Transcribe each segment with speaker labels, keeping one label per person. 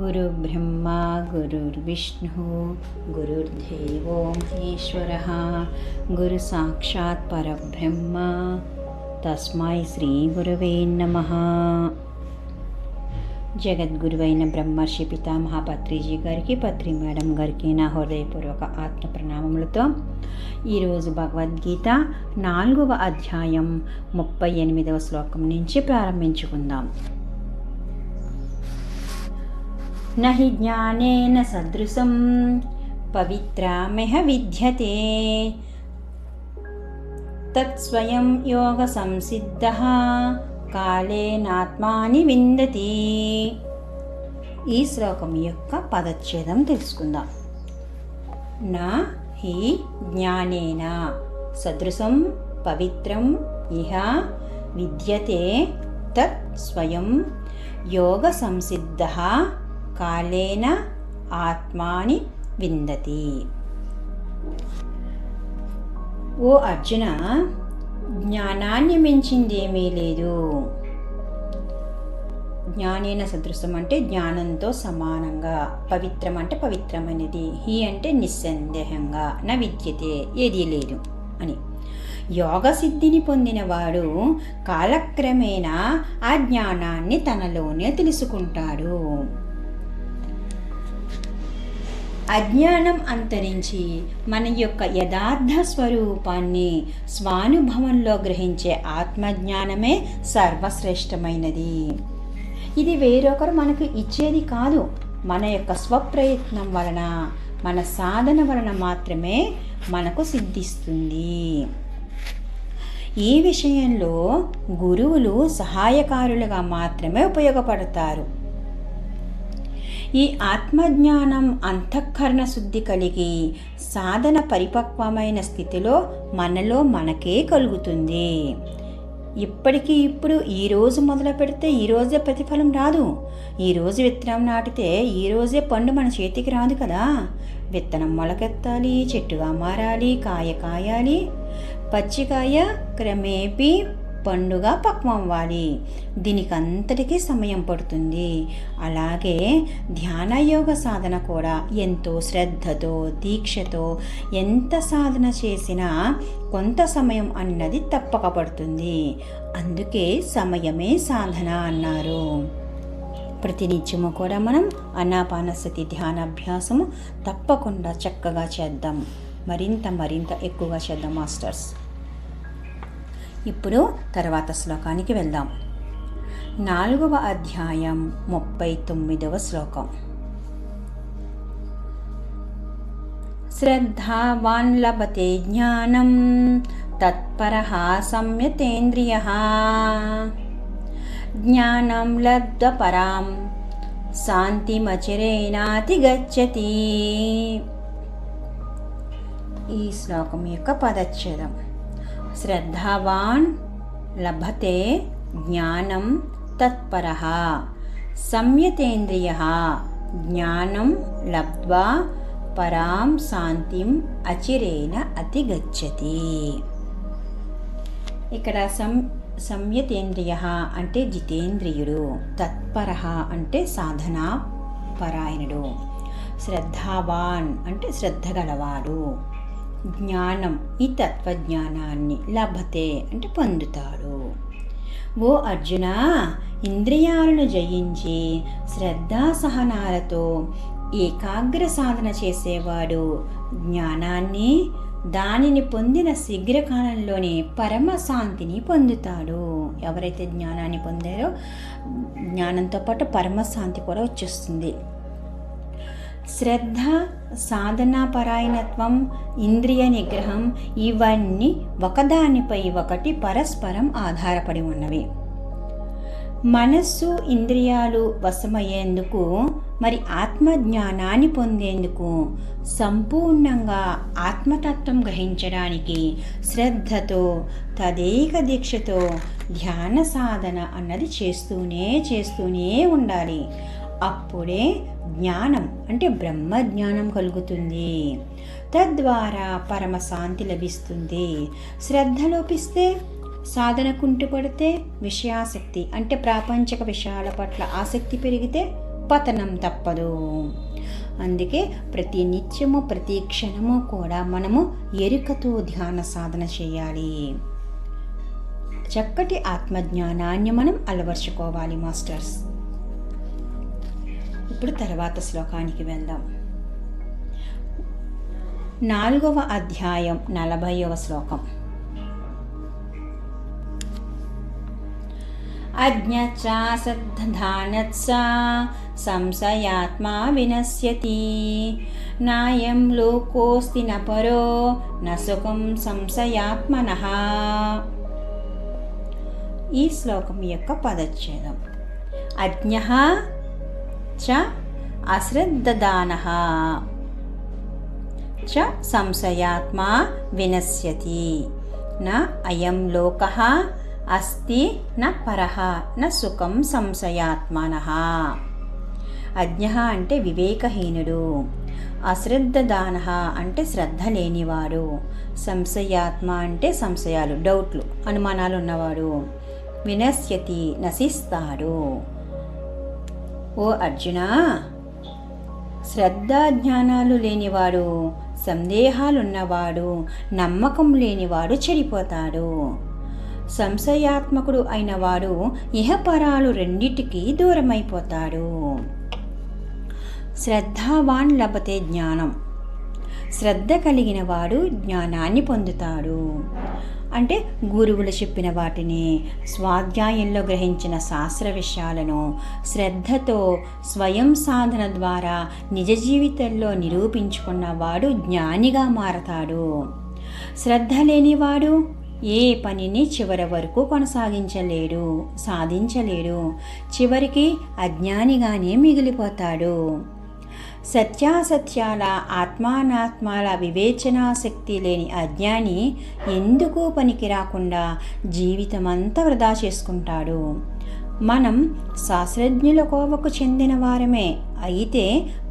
Speaker 1: गुरुर्ब्रह्मा गुरुर्विष्णुः गुरुर्देवो महेश्वरः गुरुसाक्षात् परब्रह्म तस्मै श्रीगुरवे नमः। జగద్గురువైన బ్రహ్మర్షి పితామహ పత్రిజీ గారికి, పత్రి మేడం గారికి నా హృదయపూర్వక ఆత్మ ప్రణామములతో ఈరోజు భగవద్గీత 4వ అధ్యాయం 38వ శ్లోకం నుంచి ప్రారంభించుకుందాం. నహి జ్ఞానేన సదృశం పవిత్రమిహ విద్యతే తత్స్వయం యోగ సంసిద్ధః కాలేనాత్మాని విందతి. ఈ శ్లోకం యొక్క పదచ్ఛేదం తెలుసుకుందాం. నా హి జ్ఞానేన సదృశం పవిత్రం ఇహ విద్యతే తత్ స్వయం యోగ సంసిద్ధః కాలేన ఆత్మాని విందతి. ఓ అర్జున, జ్ఞానాన్ని మించిందేమీ లేదు. జ్ఞానేన సదృశం అంటే జ్ఞానంతో సమానంగా, పవిత్రం అంటే పవిత్రమైనది, హి అంటే నిస్సందేహంగా, న విద్యతే ఏదీ లేదు అని. యోగ సిద్ధిని పొందినవాడు కాలక్రమేణా ఆ జ్ఞానాన్ని తనలోనే తెలుసుకుంటాడు. అజ్ఞానం అంతరించి మన యొక్క యథార్థ స్వరూపాన్ని స్వానుభవంలో గ్రహించే ఆత్మజ్ఞానమే సర్వశ్రేష్టమైనది. ఇది వేరొకరు మనకు ఇచ్చేది కాదు. మన యొక్క స్వప్రయత్నం వలన, మన సాధన వలన మాత్రమే మనకు సిద్ధిస్తుంది. ఈ విషయంలో గురువులు సహాయకారులుగా మాత్రమే ఉపయోగపడతారు. ఈ ఆత్మజ్ఞానం అంతఃకరణ శుద్ధి కలిగి సాధన పరిపక్వమైన స్థితిలో మనలో మనకే కలుగుతుంది. ఇప్పటికీ ఇప్పుడు ఈరోజు మొదలు పెడితే ఈరోజే ప్రతిఫలం రాదు. ఈరోజు విత్తనం నాటితే ఈరోజే పండు మన చేతికి రాదు కదా. విత్తనం మొలకెత్తాలి, చెట్టుగా మారాలి, కాయ కాయాలి, పచ్చికాయ క్రమేపీ పండుగ పక్వం అవ్వాలి. దీనికంతటికీ సమయం పడుతుంది. అలాగే ధ్యానయోగ సాధన కూడా ఎంతో శ్రద్ధతో, దీక్షతో ఎంత సాధన చేసినా కొంత సమయం అన్నది తప్పక పడుతుంది. అందుకే సమయమే సాధన అన్నారు. ప్రతినిత్యము కూడా మనం ఆనాపానసతి ధ్యానాభ్యాసము తప్పకుండా చక్కగా చేద్దాం. మరింత ఎక్కువగా చేద్దాం మాస్టర్స్. ఇప్పుడు తర్వాత శ్లోకానికి వెళ్దాం. 4వ అధ్యాయం 39వ శ్లోకం. శ్రద్ధావాన్ లభతే జ్ఞానం తత్పరః సంయతేంద్రియః జ్ఞానం లబ్ధ్వా పరాం శాంతిమచిరేణాధిగచ్చతి. ఈ శ్లోకం యొక్క పదచ్ఛేదం. శ్రద్ధావాన్ లభతే జ్ఞానం తత్పరః సంయతేంద్రియః జ్ఞానం లబ్ధ్వా పరాం శాంతిం అచిరేణ అధిగచ్చతి. ఇక్కడ సంయతేంద్రియః అంటే జితేంద్రియుడు, తత్పరః అంటే సాధనా పరాయణుడు, శ్రద్ధావాన్ అంటే శ్రద్ధ గలవాడు, జ్ఞానం ఈ తత్వజ్ఞానాన్ని లభతే అంటే పొందుతాడు. ఓ అర్జున, ఇంద్రియాలను జయించి శ్రద్ధాసహనాలతో ఏకాగ్ర సాధన చేసేవాడు జ్ఞానాన్ని, దానిని పొందిన శీఘ్రకాలంలోనే పరమశాంతిని పొందుతాడు. ఎవరైతే జ్ఞానాన్ని పొందారో జ్ఞానంతో పాటు పరమశాంతి కూడా వచ్చేస్తుంది. శ్రద్ధ, సాధనా పరాయణత్వం, ఇంద్రియ నిగ్రహం ఇవన్నీ ఒకదానిపై ఒకటి పరస్పరం ఆధారపడి ఉన్నవి. మనస్సు, ఇంద్రియాలు వశమయ్యేందుకు, మరి ఆత్మజ్ఞానాన్ని పొందేందుకు, సంపూర్ణంగా ఆత్మతత్వం గ్రహించడానికి శ్రద్ధతో, తదేక దీక్షతో ధ్యాన సాధన అన్నది చేస్తూనే ఉండాలి. అప్పుడే జ్ఞానం అంటే బ్రహ్మజ్ఞానం కలుగుతుంది. తద్వారా పరమశాంతి లభిస్తుంది. శ్రద్ధ లోపిస్తే సాధన కుంటుపడితే విషయాసక్తి అంటే ప్రాపంచిక విషయాల పట్ల ఆసక్తి పెరిగితే పతనం తప్పదు. అందుకే ప్రతి నిత్యము ప్రతి క్షణము కూడా మనము ఎరుకతో ధ్యాన సాధన చేయాలి. చక్కటి ఆత్మజ్ఞానాన్ని మనం అలవర్చుకోవాలి మాస్టర్స్. ఇప్పుడు తర్వాత శ్లోకానికి వెళ్దాం. 4వ అధ్యాయం 40వ శ్లోకం. అజ్ఞశ్చాసద్ధానత్స సంశయాత్మా వినశ్యతి నాయం లోకోస్తి న పరో న సుఖం సంశయాత్మనః. ఈ శ్లోకం యొక్క పదచ్ఛేదం. అజ్ఞః చ అశ్రద్ధదానః చ సంశయాత్మా వినశ్యతి న అయం లోకః అస్తి న పరః న సుఖం సంశయాత్మనః. అజ్ఞః అంటే వివేకహీనుడు, అశ్రద్ధదానః అంటే శ్రద్ధ లేనివాడు, సంశయాత్మ అంటే సంశయాలు, డౌట్లు, అనుమానాలు ఉన్నవాడు, వినశ్యతి నశిస్తాడు. ఓ అర్జున, శ్రద్ధ జ్ఞానాలు లేనివాడు, సందేహాలున్నవాడు, నమ్మకం లేనివాడు చెడిపోతాడు. సంశయాత్మకుడు అయినవాడు ఇహపరాలు రెండిటికి దూరమైపోతాడు. శ్రద్ధావాన్ లభతే జ్ఞానం. శ్రద్ధ కలిగిన వాడు జ్ఞానాన్ని పొందుతాడు. అంటే గురువులు చెప్పిన వాటిని, స్వాధ్యాయంలో గ్రహించిన శాస్త్ర విషయాలను శ్రద్ధతో స్వయం సాధన ద్వారా నిజ జీవితంలో నిరూపించుకున్నవాడు జ్ఞానిగా మారతాడు. శ్రద్ధ లేనివాడు ఏ పనిని చివరి వరకు కొనసాగించలేడు, సాధించలేడు. చివరికి అజ్ఞానిగానే మిగిలిపోతాడు. సత్యాసత్యాల ఆత్మానాత్మాల వివేచనాశక్తి లేని అజ్ఞాని ఎందుకు పనికి రాకుండా జీవితమంతా వృధా చేసుకుంటాడు. మనం శాస్త్రజ్ఞుల కోవకు చెందిన వారమే అయితే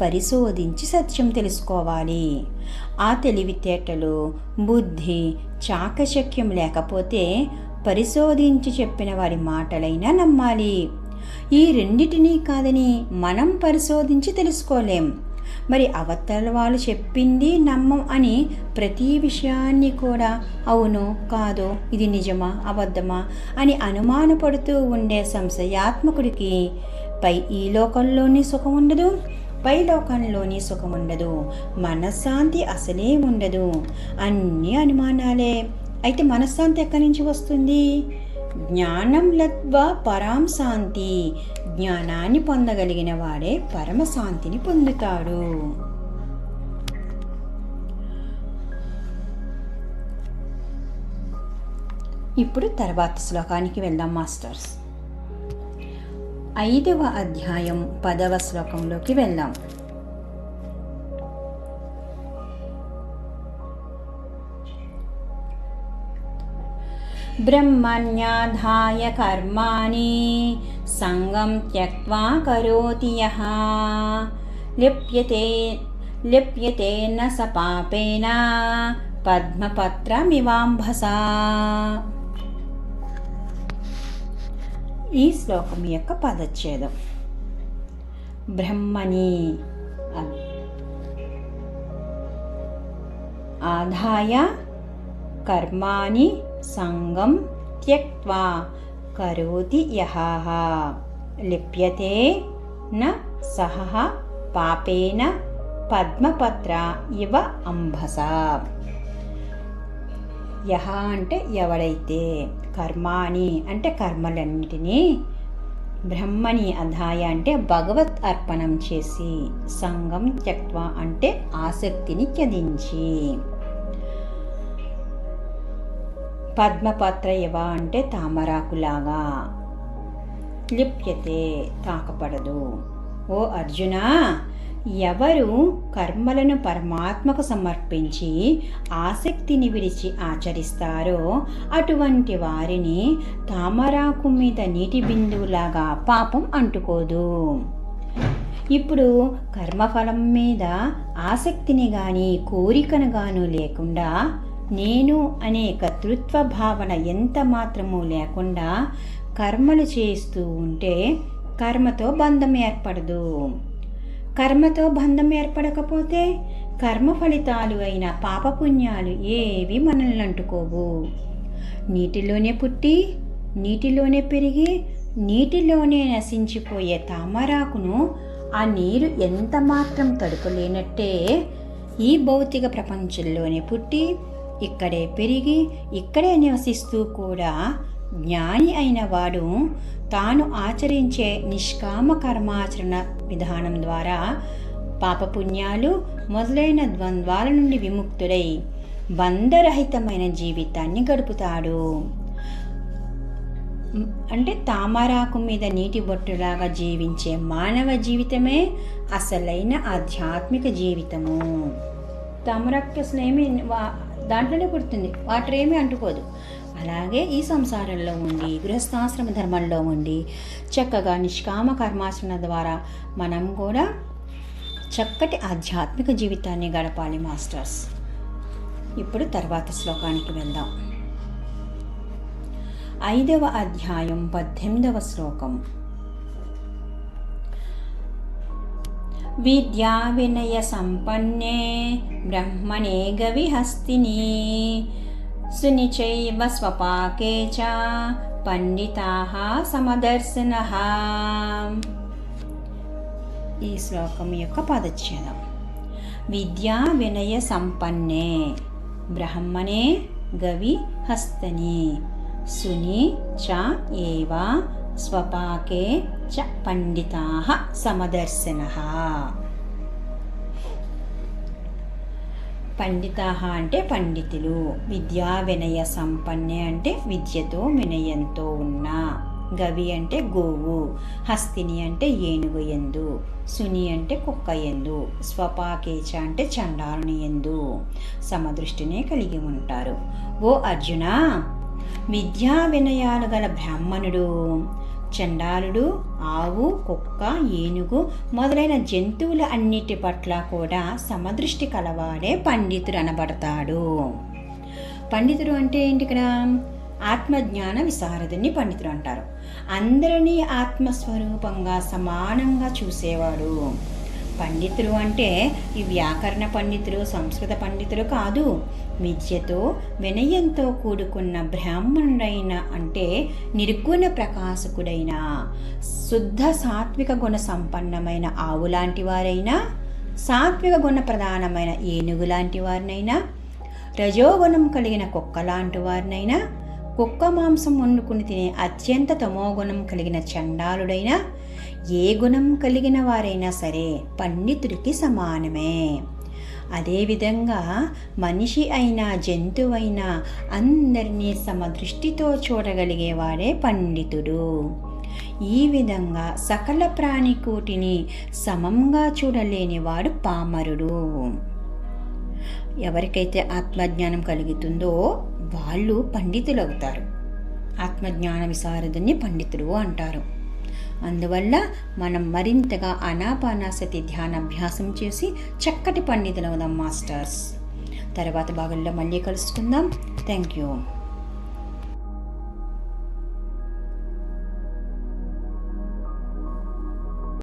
Speaker 1: పరిశోధించి సత్యం తెలుసుకోవాలి. ఆ తెలివితేటలు, బుద్ధి, చాకచక్యం లేకపోతే పరిశోధించి చెప్పిన వారి మాటలైనా నమ్మాలి. ఈ రెండిటినీ కాదని మనం పరిశోధించి తెలుసుకోలేం. మరి అవతల వాళ్ళు చెప్పింది నమ్మం అని ప్రతి విషయాన్ని కూడా అవునో కాదో, ఇది నిజమా అబద్ధమా అని అనుమానపడుతూ ఉండే సంశయాత్మకుడికి ఈ లోకంలోని సుఖం ఉండదు, పై లోకంలోని సుఖం ఉండదు, మనశ్శాంతి అసలే ఉండదు. అన్ని అనుమానాలే. అయితే మనశ్శాంతి ఎక్కడి నుంచి వస్తుంది? జ్ఞానం లబ్ధ్వా పరాం శాంతి. జ్ఞానాన్ని పొందగలిగిన వాడే పరమశాంతిని పొందుతాడు. ఇప్పుడు తర్వాత శ్లోకానికి వెళ్దాం మాస్టర్స్. 5వ అధ్యాయం 10వ శ్లోకంలోకి వెళ్దాం. బ్రహ్మణ్యాధాయ కర్మాణి సంగం త్యక్త్వా కరోతి యః లిప్యతే న స పాపేన పద్మపత్రమివాంభసా. ఈ శ్లోకం యొక్క పదచ్ఛేదం. బ్రహ్మణి ఆదాయ కర్మాణి సంగం త్యక్త్వా కరోతి యః లిప్యతే న సహ పాపేన పద్మపత్ర ఇవ అంభసా. యహ అంటే ఎవడైతే, కర్మాణి అంటే కర్మలన్నిటినీ, బ్రహ్మణి అధాయ అంటే భగవత్ అర్పణం చేసి, సంగం త్యక్త్వా అంటే ఆసక్తిని త్యజించి, పద్మపత్ర ఇవ అంటే తామరాకులాగా, లిప్యతే తాకపడదు. ఓ అర్జున, ఎవరు కర్మలను పరమాత్మకు సమర్పించి ఆసక్తిని విడిచి ఆచరిస్తారో అటువంటి వారిని తామరాకు మీద నీటి బిందువులాగా పాపం అంటుకోదు. ఇప్పుడు కర్మఫలం మీద ఆసక్తిని గాని కోరికను గాను లేకుండా, నేను అనే కర్తృత్వ భావన ఎంత మాత్రము లేకుండా కర్మలు చేస్తూ ఉంటే కర్మతో బంధం ఏర్పడదు. కర్మతో బంధం ఏర్పడకపోతే కర్మ ఫలితాలు అయిన పాపపుణ్యాలు ఏవి మనల్ని అంటుకోవు. నీటిలోనే పుట్టి నీటిలోనే పెరిగి నీటిలోనే నశించిపోయే తామరాకును ఆ నీరు ఎంత మాత్రం తడుపలేనట్టే ఈ భౌతిక ప్రపంచంలోనే పుట్టి ఇక్కడే పెరిగి ఇక్కడే నివసిస్తూ కూడా జ్ఞాని అయిన వాడు తాను ఆచరించే నిష్కామ కర్మాచరణ విధానం ద్వారా పాపపుణ్యాలు మొదలైన ద్వంద్వాల నుండి విముక్తుడై బంధరహితమైన జీవితాన్ని గడుపుతాడు. అంటే తామరాకు మీద నీటి బొట్టులాగా జీవించే మానవ జీవితమే అసలైన ఆధ్యాత్మిక జీవితము. తామరాకు అసలు ఏమి దాంట్లోనే పుడుతుంది, వాటర్ ఏమీ అంటుకోదు. అలాగే ఈ సంసారంలో ఉండి గృహస్థాశ్రమ ధర్మంలో ఉండి చక్కగా నిష్కామ కర్మాచరణ ద్వారా మనం కూడా చక్కటి ఆధ్యాత్మిక జీవితాన్ని గడపాలి మాస్టర్స్. ఇప్పుడు తర్వాత శ్లోకానికి వెళ్దాం. 5వ అధ్యాయం 18వ శ్లోకం. విద్యా వినయ సంపన్నే బ్రహ్మణే గవిహస్తిని సునిచైవ స్వపాకే చ పండితాః సమదర్శనః. ఈ శ్లోకం యొక్క పదచ్ఛేదం. విద్యా వినయ సంపన్నే బ్రహ్మణే గవిహస్తని సుని చ ఏవ స్వపాకే చ పండితాః సమదర్శనః. పండితాః అంటే పండితులు, విద్యా వినయ సంపన్నే అంటే విద్యతో వినయంతో ఉన్న, గవి అంటే గోవు, హస్తిని అంటే ఏనుగు యందు, సుని అంటే కుక్క యందు, స్వపాకేచ అంటే చండాలుని యందు సమదృష్టినే కలిగి ఉంటారు. ఓ అర్జున, విద్యా వినయాలు గల బ్రాహ్మణుడు చండాలుడు ఆవు కుక్క ఏనుగు మొదలైన జంతువుల అన్నిటి పట్ల కూడా సమదృష్టి కలవాడే పండితుడు అనబడతాడు. పండితుడు అంటే ఏంటి? ఇక్కడ ఆత్మజ్ఞాన విశారదుని పండితుడు అంటారు. అందరినీ ఆత్మస్వరూపంగా సమానంగా చూసేవాడు. పండితులు అంటే ఈ వ్యాకరణ పండితులు సంస్కృత పండితులు కాదు. విద్యతో వినయంతో కూడుకున్న బ్రాహ్మణుడైన అంటే నిర్గుణ ప్రకాశకుడైన శుద్ధ సాత్విక గుణ సంపన్నమైన ఆవు లాంటి వారైనా, సాత్విక గుణ ప్రధానమైన ఏనుగు లాంటి వారినైనా, రజోగుణం కలిగిన కుక్క లాంటి వారినైనా, కుక్క మాంసం వండుకుని తినే అత్యంత తమోగుణం కలిగిన చండాలుడైనా, ఏ గుణం కలిగిన వారైనా సరే పండితుడికి సమానమే. అదేవిధంగా మనిషి అయినా జంతువైనా అందరినీ సమదృష్టితో చూడగలిగేవాడే పండితుడు. ఈ విధంగా సకల ప్రాణికోటిని సమంగా చూడలేనివాడు పామరుడు. ఎవరికైతే ఆత్మజ్ఞానం కలుగుతుందో వాళ్ళు పండితులు అవుతారు. ఆత్మజ్ఞాన విశారదుని పండితుడు అంటారు. అందువల్ల మనం మరింతగా ఆనాపానసతి ధ్యానాభ్యాసం చేసి చక్కటి పండితులవుదాం మాస్టర్స్. తర్వాత భాగంలో మళ్ళీ కలుసుకుందాం. Thank you.